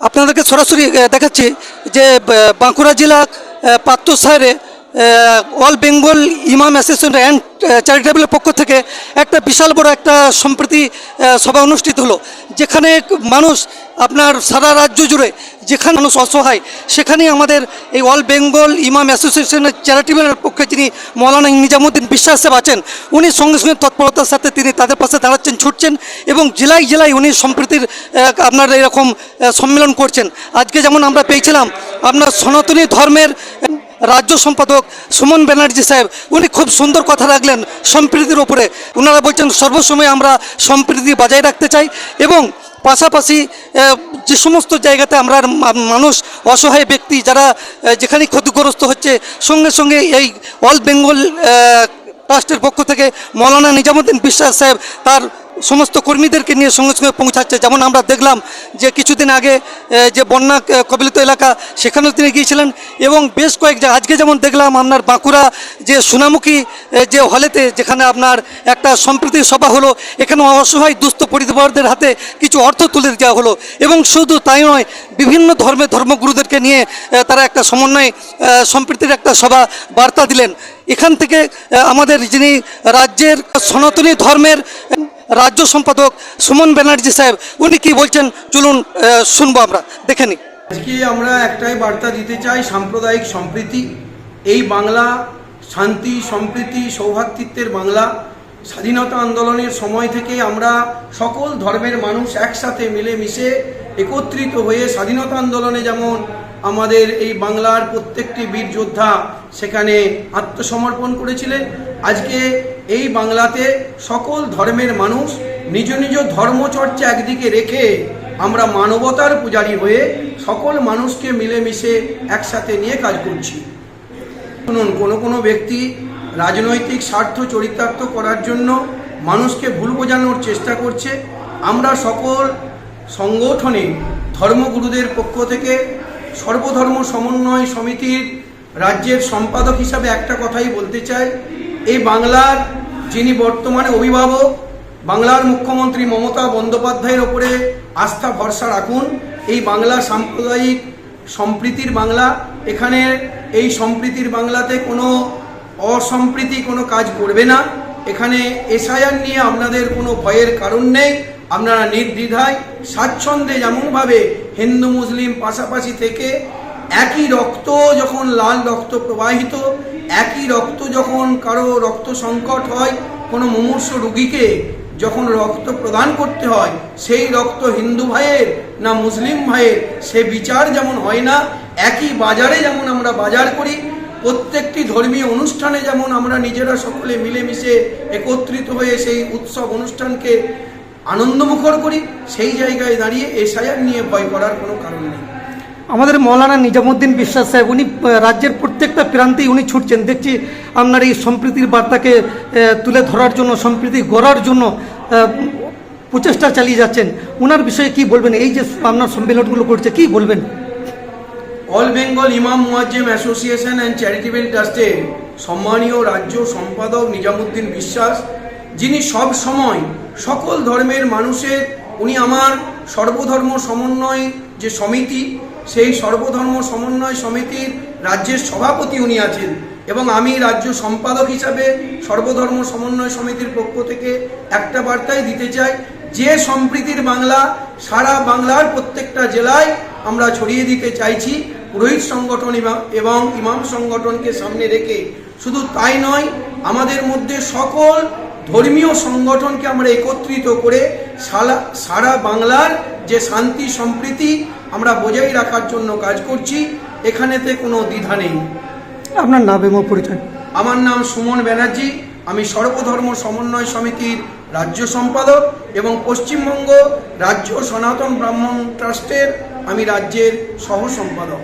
আপনাদেরকে সরাসরি দেখাচ্ছি যে বাঁকুড়া জেলা পাত্রসাহেরে অল বেঙ্গল ইমাম অ্যাসোসিয়েশন অ্যান্ড চ্যারিটেবলের পক্ষ থেকে একটা বিশাল বড় একটা সম্প্রীতি সভা অনুষ্ঠিত হলো, যেখানে মানুষ আপনার সারা রাজ্য জুড়ে যেখানে মানুষ অসহায় সেখানেই আমাদের এই অল বেঙ্গল ইমাম অ্যাসোসিয়েশনের চ্যারিটেবলের পক্ষে যিনি মৌলানা নিজামুদ্দিন বিশ্বাস সাহেব আছেন, উনি সঙ্গে সঙ্গে তৎপরতার সাথে তিনি তাদের পাশে দাঁড়াচ্ছেন, ছুটছেন এবং জেলায় জেলায় উনি সম্প্রীতির আপনার এরকম সম্মেলন করছেন। আজকে যেমন আমরা পেয়েছিলাম আপনার সনাতনী ধর্মের রাজ্য সম্পাদক সুমন ব্যানার্জি সাহেব, উনি খুব সুন্দর কথা রাখলেন সম্প্রীতির ওপরে। ওনারা বলছেন সর্বসময় আমরা সম্প্রীতি বজায় রাখতে চাই এবং পাশাপাশি যে সমস্ত জায়গাতে আমরা মানুষ অসহায় ব্যক্তি যারা যেখানে ক্ষতিগ্রস্ত হচ্ছে, সঙ্গে সঙ্গে এই অল বেঙ্গল ট্রাস্টের পক্ষ থেকে মৌলানা নিজামুদ্দিন বিশ্বাস সাহেব তার সমস্ত কর্মীদেরকে নিয়ে সঙ্গে সঙ্গে পৌঁছাচ্ছে। যেমন আমরা দেখলাম যে কিছুদিন আগে যে বন্যা কবলিত এলাকা সেখানেও তিনি গিয়েছিলেন এবং বেশ কয়েক জায়গা আজকে যেমন দেখলাম আপনার বাঁকুড়া যে সোনামুখী যে হলেতে যেখানে আপনার একটা সম্প্রীতি সভা হলো, এখানে অসহায় দুস্থ পরিবারদের হাতে কিছু অর্থ তুলে দেওয়া হলো এবং শুধু তাই নয়, বিভিন্ন ধর্মগুরুদেরকে নিয়ে তারা একটা সমন্বয় সম্প্রীতির একটা সভা বার্তা দিলেন। এখান থেকে আমাদের যিনি রাজ্যের সনাতনী ধর্মের রাজ্য সম্পাদক সুমন ব্যানার্জি সাহেব, উনি কি বলছেন চলুন শুনবো, আমরা দেখে নিই। আজকে আমরা একটাই বার্তা দিতে চাই, সাম্প্রদায়িক সম্প্রীতি। এই বাংলা শান্তি, সম্প্রীতি, সৌভ্রাতৃত্বের বাংলা। স্বাধীনতা আন্দোলনের সময় থেকে আমরা সকল ধর্মের মানুষ একসাথে মিলেমিশে একত্রিত হয়ে স্বাধীনতা আন্দোলনে যেমন আমাদের এই বাংলার প্রত্যেকটি বীর যোদ্ধা সেখানে আত্মসমর্পণ করেছিলেন, আজকে এই বাংলাতে সকল ধর্মের মানুষ নিজ নিজ ধর্মচর্চা একদিকে রেখে আমরা মানবতার পূজারী হয়ে সকল মানুষকে মিলেমিশে একসাথে নিয়ে কাজ করছি। শুনুন, কোনো ব্যক্তি রাজনৈতিক স্বার্থ চরিতার্থ করার জন্য মানুষকে ভুল বোঝানোর চেষ্টা করছে। আমরা সকল সংগঠনে ধর্মগুরুদের পক্ষ থেকে সর্বধর্ম সমন্বয় সমিতির রাজ্যের সম্পাদক হিসাবে একটা কথাই বলতে চাই, এই বাংলার যিনি বর্তমানে অভিভাবক, বাংলার মুখ্যমন্ত্রী মমতা বন্দ্যোপাধ্যায়ের ওপরে আস্থা ভরসা রাখুন। এই বাংলা সাম্প্রদায়িক সম্প্রীতির বাংলা। এখানে এই সম্প্রীতির বাংলাতে কোনো অসম্প্রীতি কোনো কাজ করবে না। এখানে এসআইআর নিয়ে আপনাদের কোনো ভয়ের কারণ নেই। আপনারা নির্দ্বিধায় স্বাচ্ছন্দ্যে যেমনভাবে হিন্দু মুসলিম পাশাপাশি থেকে একই রক্ত যখন লাল রক্ত প্রবাহিত, একই রক্ত যখন কারো রক্ত সংকট হয়, কোনো মুমূর্ষু রোগীকে যখন রক্ত প্রদান করতে হয়, সেই রক্ত হিন্দু ভাইয়ের না মুসলিম ভাইয়ের সে বিচার যেমন হয় না। একই বাজারে যেমন আমরা বাজার করি, প্রত্যেকটি ধর্মীয় অনুষ্ঠানে যেমন আমরা নিজেরা সকলে মিলেমিশে একত্রিত হয়ে সেই উৎসব অনুষ্ঠানকে আনন্দমুখর করি, সেই জায়গায় দাঁড়িয়ে এসআইআর নিয়ে ভয় করার কোনো কারণ নেই। আমাদের মৌলানা নিজামুদ্দিন বিশ্বাস সাহেব উনি রাজ্যের প্রত্যেকটা প্রান্তেই উনি ছুটছেন, দেখছি আপনার এই সম্প্রীতির বার্তাকে তুলে ধরার জন্য, সম্প্রীতি গড়ার জন্য প্রচেষ্টা চালিয়ে যাচ্ছেন। ওনার বিষয়ে কি বলবেন? এই যে আপনার সম্মেলনগুলো করছে, কি বলবেন? অল বেঙ্গল ইমাম মুয়াজ্জেম অ্যাসোসিয়েশন অ্যান্ড চ্যারিটেবল ট্রাস্টের সম্মানীয় রাজ্য সম্পাদক নিজামুদ্দিন বিশ্বাস, যিনি সব সময় সকল ধর্মের মানুষের, উনি আমার সর্বধর্ম সমন্বয় যে সমিতি, সেই সর্বধর্ম সমন্বয় সমিতির রাজ্যের সভাপতি উনি আছেন এবং আমি রাজ্য সম্পাদক হিসাবে সর্বধর্ম সমন্বয় সমিতির পক্ষ থেকে একটা বার্তাই দিতে চাই, যে সম্প্রীতির বাংলা সারা বাংলার প্রত্যেকটা জেলায় আমরা ছড়িয়ে দিতে চাইছি পুরোহিত সংগঠন এবং ইমাম সংগঠনকে সামনে রেখে। শুধু তাই নয়, আমাদের মধ্যে সকল ধর্মীয় সংগঠনকে আমরা একত্রিত করে সারা বাংলার যে শান্তি সম্প্রীতি আমরা বজায় রাখার জন্য কাজ করছি। এখানেতে কোনো দ্বিধা নেই। আপনার নাম এবং পরিচয়? আমার নাম সুমন ব্যানার্জি, আমি সর্বধর্ম সমন্বয় সমিতির রাজ্য সম্পাদক এবং পশ্চিমবঙ্গ রাজ্য সনাতন ব্রাহ্মণ ট্রাস্টের আমি রাজ্যের সহ সম্পাদক।